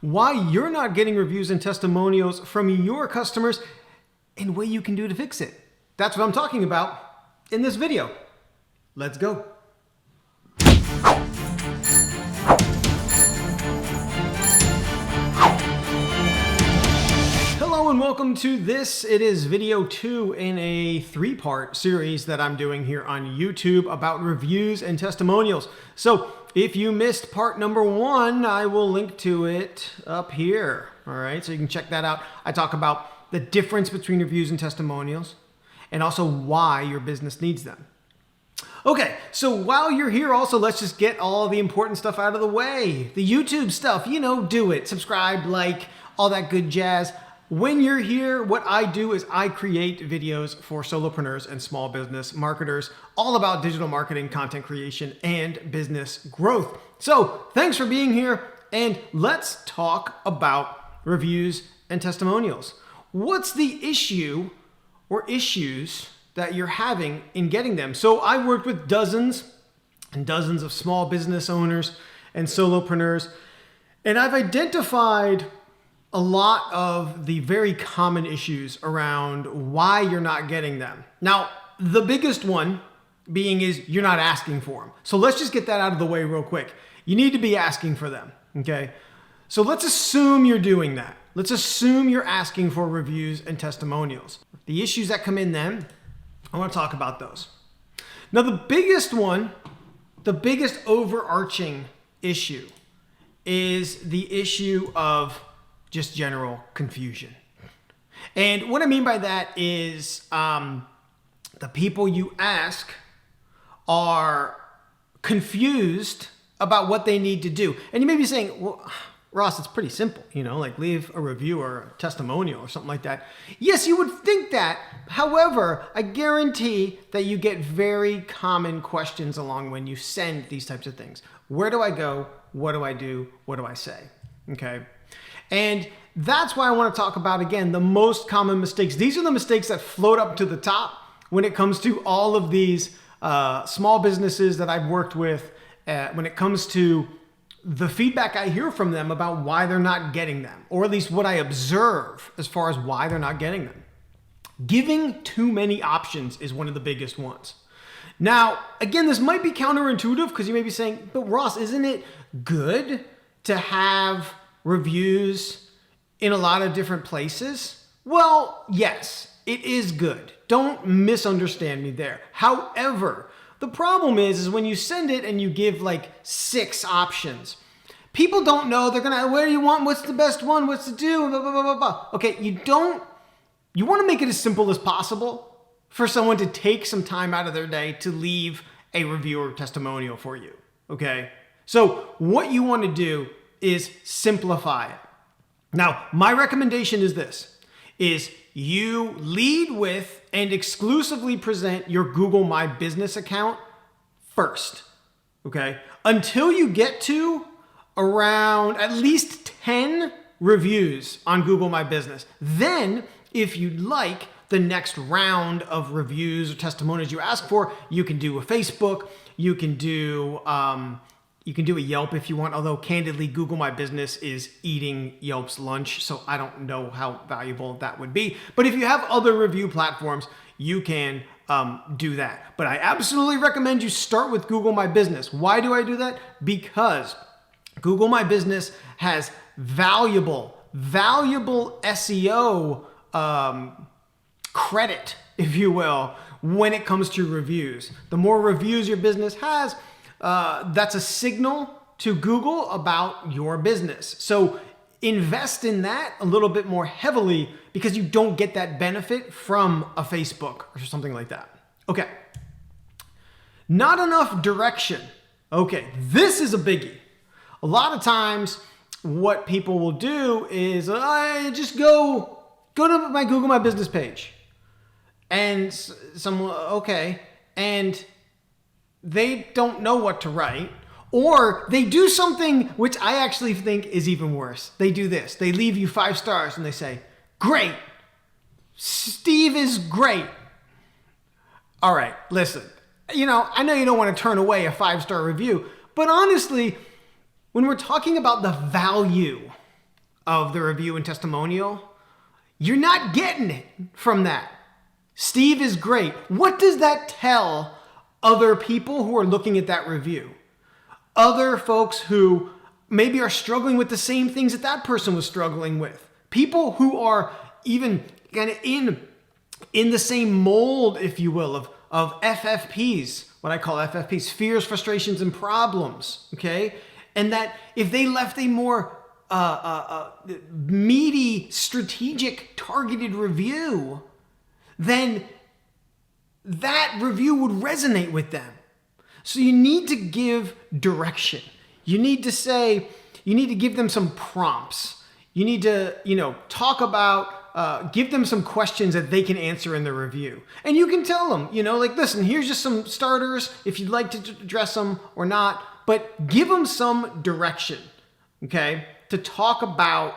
why you're not getting reviews and testimonials from your customers and what you can do to fix it. That's what I'm talking about in this video. Let's go. Hello and welcome to this. It is video 2 in a 3-part series that I'm doing here on YouTube about reviews and testimonials. So if you missed part number 1, I will link to it up here. All right, so you can check that out. I talk about the difference between reviews and testimonials and also why your business needs them. Okay, so while you're here also, let's just get all the important stuff out of the way. The YouTube stuff, do it. Subscribe, like, all that good jazz. When you're here, what I do is I create videos for solopreneurs and small business marketers, all about digital marketing, content creation, and business growth. So thanks for being here, and let's talk about reviews and testimonials. What's the issue or issues that you're having in getting them? So I worked with dozens and dozens of small business owners and solopreneurs, and I've identified a lot of the very common issues around why you're not getting them. Now, the biggest one being is you're not asking for them. So let's just get that out of the way real quick. You need to be asking for them, okay? So let's assume you're doing that. Let's assume you're asking for reviews and testimonials. The issues that come in then, I want to talk about those. Now, the biggest one, the biggest overarching issue is the issue of just general confusion. And what I mean by that is the people you ask are confused about what they need to do. And you may be saying, well, Ross, it's pretty simple, like leave a review or a testimonial or something like that. Yes, you would think that. However, I guarantee that you get very common questions along when you send these types of things. Where do I go? What do I do? What do I say? Okay. And that's why I want to talk about, again, the most common mistakes. These are the mistakes that float up to the top when it comes to all of these small businesses that I've worked with, when it comes to the feedback I hear from them about why they're not getting them, or at least what I observe as far as why they're not getting them. Giving too many options is one of the biggest ones. Now, again, this might be counterintuitive because you may be saying, but Ross, isn't it good to have reviews in a lot of different places? Well, yes, it is good. Don't misunderstand me there. However, the problem is when you send it and you give like 6 options, people don't know. They're gonna, where do you want? What's the best one? What's to do? Blah, blah, blah, blah, blah. Okay, you want to make it as simple as possible for someone to take some time out of their day to leave a review or testimonial for you. Okay, so what you want to do is simplify it. Now, my recommendation is this, is you lead with and exclusively present your Google My Business account first, okay? Until you get to around at least 10 reviews on Google My Business. Then, if you'd like the next round of reviews or testimonials you ask for, you can do a Facebook, you can do a Yelp if you want, although candidly, Google My Business is eating Yelp's lunch, so I don't know how valuable that would be. But if you have other review platforms, you can do that. But I absolutely recommend you start with Google My Business. Why do I do that? Because Google My Business has valuable SEO credit, if you will, when it comes to reviews. The more reviews your business has, that's a signal to Google about your business. So invest in that a little bit more heavily because you don't get that benefit from a Facebook or something like that. Okay. Not enough direction. Okay, this is a biggie. A lot of times what people will do is just go to my Google My Business page. And and they don't know what to write, or they do something which I actually think is even worse. They do this. They leave you 5 stars and they say, great, Steve is great. All right, listen, I know you don't want to turn away a 5-star review, but honestly, when we're talking about the value of the review and testimonial, you're not getting it from that. Steve is great. What does that tell other people who are looking at that review? Other folks who maybe are struggling with the same things that that person was struggling with. People who are even kind of in the same mold, if you will, of FFPs, what I call FFPs, fears, frustrations, and problems, okay? And that if they left a more meaty, strategic, targeted review, then that review would resonate with them. So you need to give direction. You need to say, you need to give them some prompts. You need to, talk about, give them some questions that they can answer in the review. And you can tell them, listen, here's just some starters if you'd like to address them or not, but give them some direction, okay, to talk about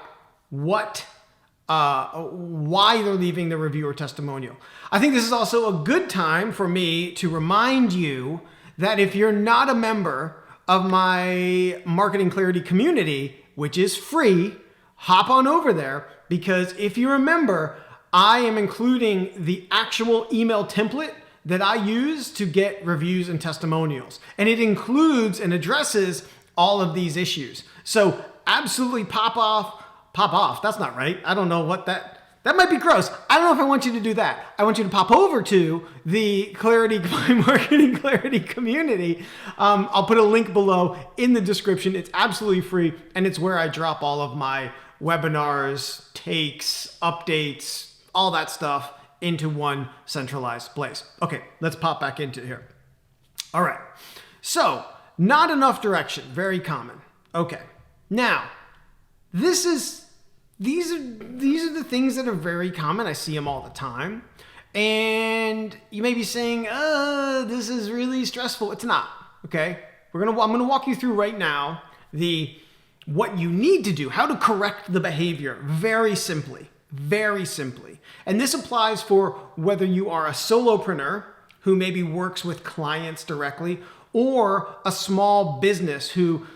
why they're leaving the review or testimonial. I think this is also a good time for me to remind you that if you're not a member of my Marketing Clarity community, which is free, hop on over there, because if you remember, I am including the actual email template that I use to get reviews and testimonials. And it includes and addresses all of these issues. So absolutely pop off. That's not right. I don't know what that might be gross. I don't know if I want you to do that. I want you to pop over to the Marketing Clarity community. I'll put a link below in the description. It's absolutely free, and it's where I drop all of my webinars, takes, updates, all that stuff into one centralized place. Okay, let's pop back into here. All right. So, not enough direction, very common. Okay. Now, these are the things that are very common. I see them all the time. And you may be saying, this is really stressful. It's not, okay? I'm gonna walk you through right now what you need to do, how to correct the behavior very simply. And this applies for whether you are a solopreneur who maybe works with clients directly, or a small business who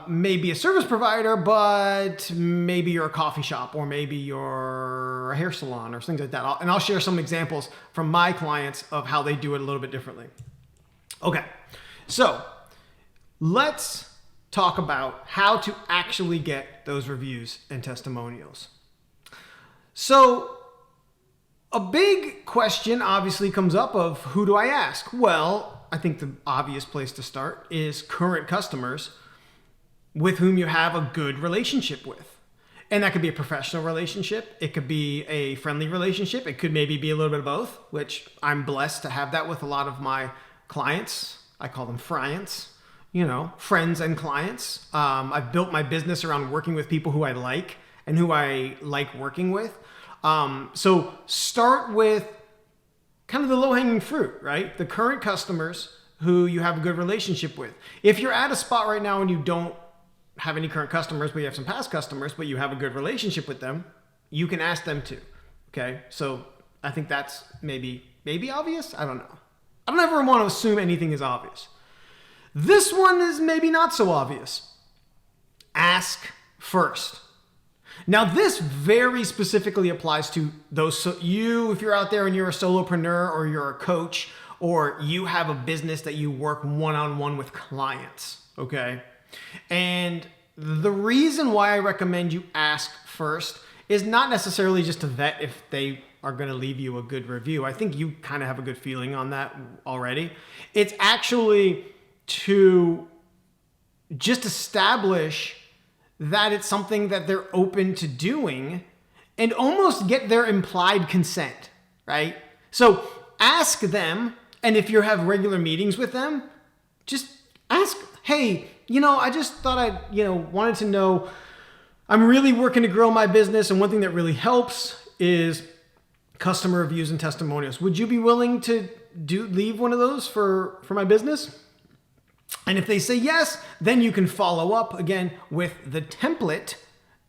may be a service provider, but maybe you're a coffee shop, or maybe you're a hair salon, or things like that. And I'll share some examples from my clients of how they do it a little bit differently. Okay, so let's talk about how to actually get those reviews and testimonials. So a big question obviously comes up of, who do I ask? Well, I think the obvious place to start is current customers with whom you have a good relationship with. And that could be a professional relationship. It could be a friendly relationship. It could maybe be a little bit of both, which I'm blessed to have that with a lot of my clients. I call them friends, friends and clients. I've built my business around working with people who I like and who I like working with. So start with kind of the low-hanging fruit, right? The current customers who you have a good relationship with. If you're at a spot right now and you don't have any current customers, but you have some past customers, but you have a good relationship with them, you can ask them too. Okay. So I think that's maybe obvious. I don't know. I don't ever want to assume anything is obvious. This one is maybe not so obvious. Ask first. Now, this very specifically applies to those. So if you're out there and you're a solopreneur, or you're a coach, or you have a business that you work one-on-one with clients. Okay. And the reason why I recommend you ask first is not necessarily just to vet if they are going to leave you a good review. I think you kind of have a good feeling on that already. It's actually to just establish that it's something that they're open to doing, and almost get their implied consent, right? So ask them, and if you have regular meetings with them, just ask, hey, I just thought wanted to know, I'm really working to grow my business, and one thing that really helps is customer reviews and testimonials. Would you be willing to leave one of those for my business? And if they say yes, then you can follow up again with the template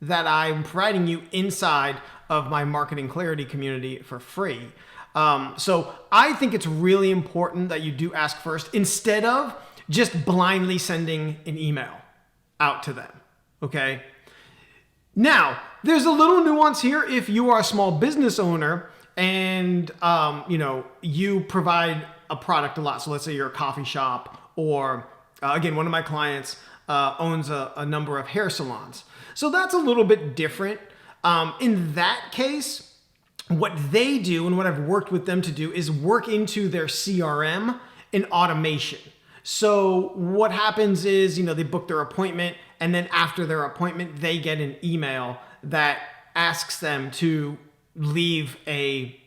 that I'm providing you inside of my Marketing Clarity community for free. So I think it's really important that you do ask first, instead of just blindly sending an email out to them. Okay. Now, there's a little nuance here. If you are a small business owner and, you provide a product a lot. So let's say you're a coffee shop, or again, one of my clients owns a number of hair salons. So that's a little bit different. In that case, what they do and what I've worked with them to do is work into their CRM and automation. So what happens is, they book their appointment, and then after their appointment, they get an email that asks them to leave a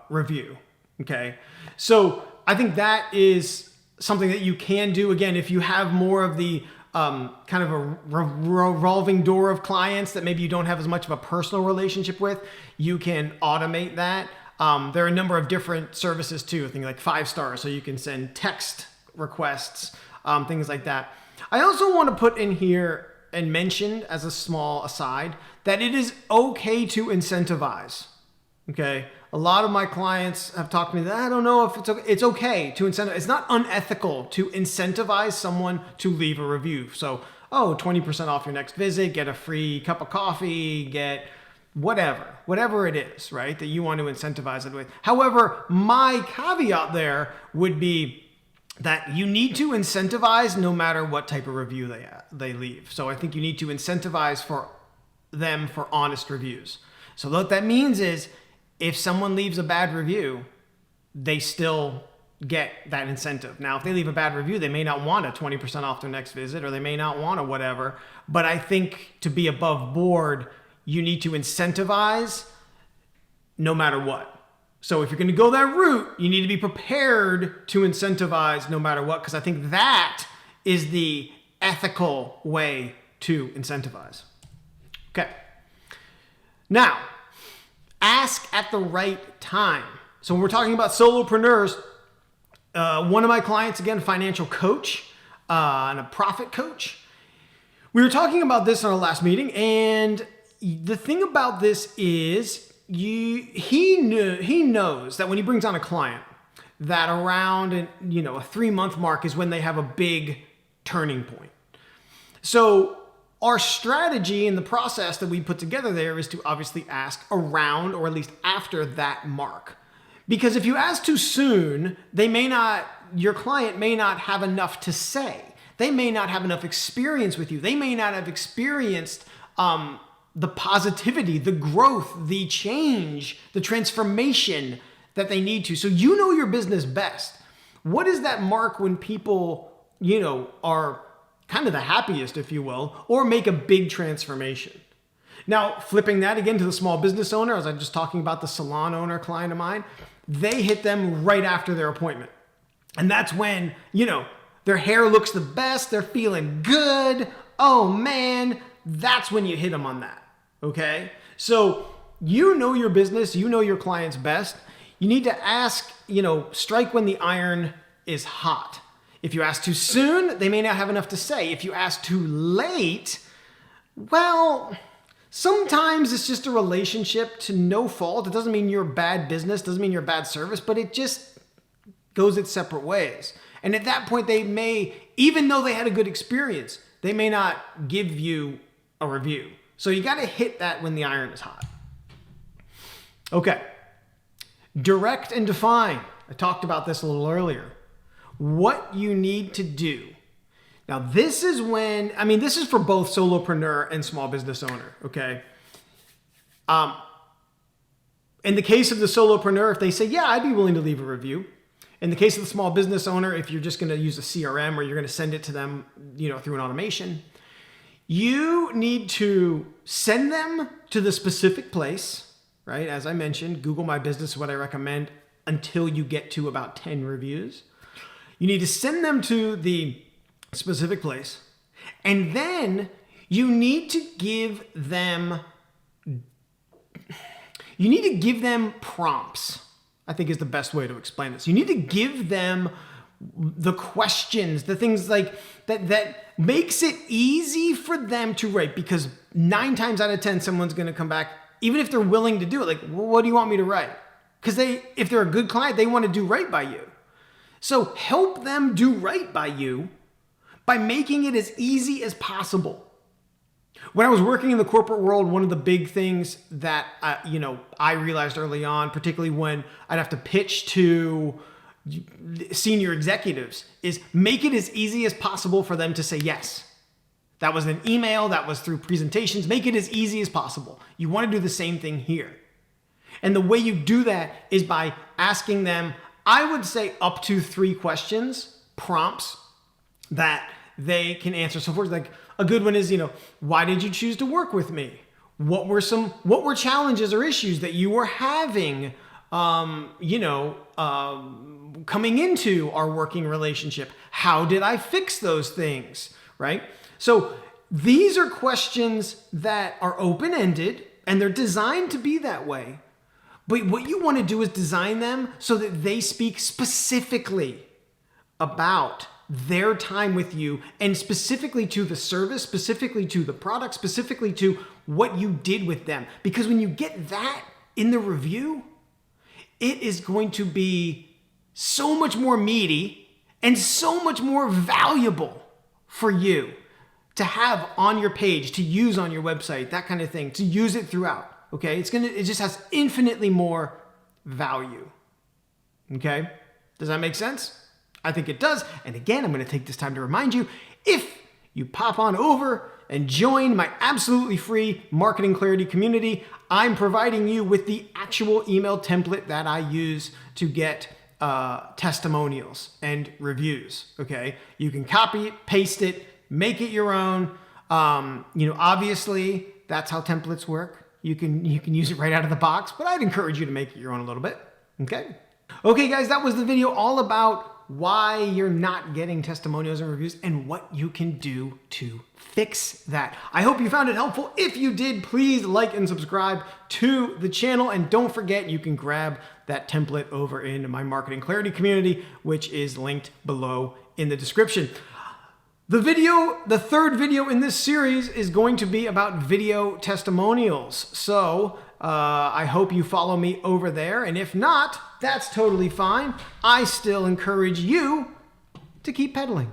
review. Okay. So I think that is something that you can do. Again, if you have more of the kind of a revolving door of clients that maybe you don't have as much of a personal relationship with, you can automate that. There are a number of different services too, things like 5-star, so you can send text requests, things like that. I also want to put in here and mention as a small aside that it is okay to incentivize. Okay. A lot of my clients have talked to me that I don't know if it's okay. It's okay to incentivize. It's not unethical to incentivize someone to leave a review. So, 20% off your next visit, get a free cup of coffee, get whatever it is, right? That you want to incentivize it with. However, my caveat there would be that you need to incentivize no matter what type of review they leave. So I think you need to incentivize for them for honest reviews. So what that means is, if someone leaves a bad review, they still get that incentive. Now, if they leave a bad review, they may not want a 20% off their next visit, or they may not want a whatever. But I think to be above board, you need to incentivize no matter what. So if you're going to go that route, you need to be prepared to incentivize no matter what, because I think that is the ethical way to incentivize. Okay. Now, ask at the right time. So when we're talking about solopreneurs, one of my clients, again, financial coach and a profit coach, we were talking about this in our last meeting, and the thing about this is he knows that when he brings on a client, that around a 3-month mark is when they have a big turning point. So our strategy and the process that we put together there is to obviously ask around, or at least after that mark. Because if you ask too soon, your client may not have enough to say. They may not have enough experience with you. They may not have experienced the positivity, the growth, the change, the transformation that they need to. So you know your business best. What is that mark when people, are kind of the happiest, if you will, or make a big transformation? Now, flipping that again to the small business owner, as I was just talking about the salon owner client of mine, they hit them right after their appointment. And that's when, their hair looks the best, they're feeling good. Oh man, that's when you hit them on that. Okay? So you know your business, you know your clients best. You need to ask, strike when the iron is hot. If you ask too soon, they may not have enough to say. If you ask too late, well, sometimes it's just a relationship to no fault. It doesn't mean you're bad business, doesn't mean you're bad service, but it just goes its separate ways. And at that point, they may, even though they had a good experience, they may not give you a review. So you got to hit that when the iron is hot. Okay. Direct and define. I talked about this a little earlier. What you need to do. Now, this is this is for both solopreneur and small business owner, okay? In the case of the solopreneur, if they say, yeah, I'd be willing to leave a review. In the case of the small business owner, if you're just going to use a CRM or you're going to send it to them, through an automation, you need to send them to the specific place, right? As I mentioned, Google My Business is what I recommend until you get to about 10 reviews. You need to send them to the specific place, and then you need to give them prompts, I think is the best way to explain this. You need to give them the questions, the things like that makes it easy for them to write, because 9 times out of 10, someone's going to come back, even if they're willing to do it, like, well, what do you want me to write? Because if they're a good client, they want to do right by you. So help them do right by you by making it as easy as possible. When I was working in the corporate world, one of the big things that I realized early on, particularly when I'd have to pitch to senior executives, is make it as easy as possible for them to say yes. That was an email, that was through presentations. Make it as easy as possible. You want to do the same thing here. And the way you do that is by asking them, I would say up to 3 questions, prompts that they can answer. So for example, like a good one is, why did you choose to work with me? What were challenges or issues that you were having, coming into our working relationship? How did I fix those things, right? So these are questions that are open-ended and they're designed to be that way. But what you want to do is design them so that they speak specifically about their time with you and specifically to the service, specifically to the product, specifically to what you did with them. Because when you get that in the review, it is going to be so much more meaty and so much more valuable for you to have on your page, to use on your website, that kind of thing, to use it throughout. Okay, it just has infinitely more value. Okay, does that make sense? I think it does. And again, I'm going to take this time to remind you, if you pop on over and join my absolutely free marketing clarity community, I'm providing you with the actual email template that I use to get testimonials and reviews. Okay, you can copy it, paste it, make it your own. Obviously that's how templates work. You can use it right out of the box, but I'd encourage you to make it your own a little bit. Okay, guys, that was the video all about why you're not getting testimonials and reviews and what you can do to fix that. I hope you found it helpful. If you did, please like and subscribe to the channel. And don't forget, you can grab that template over in my marketing clarity community, which is linked below in the description. The third video in this series is going to be about video testimonials. So I hope you follow me over there. And if not, that's totally fine. I still encourage you to keep pedaling.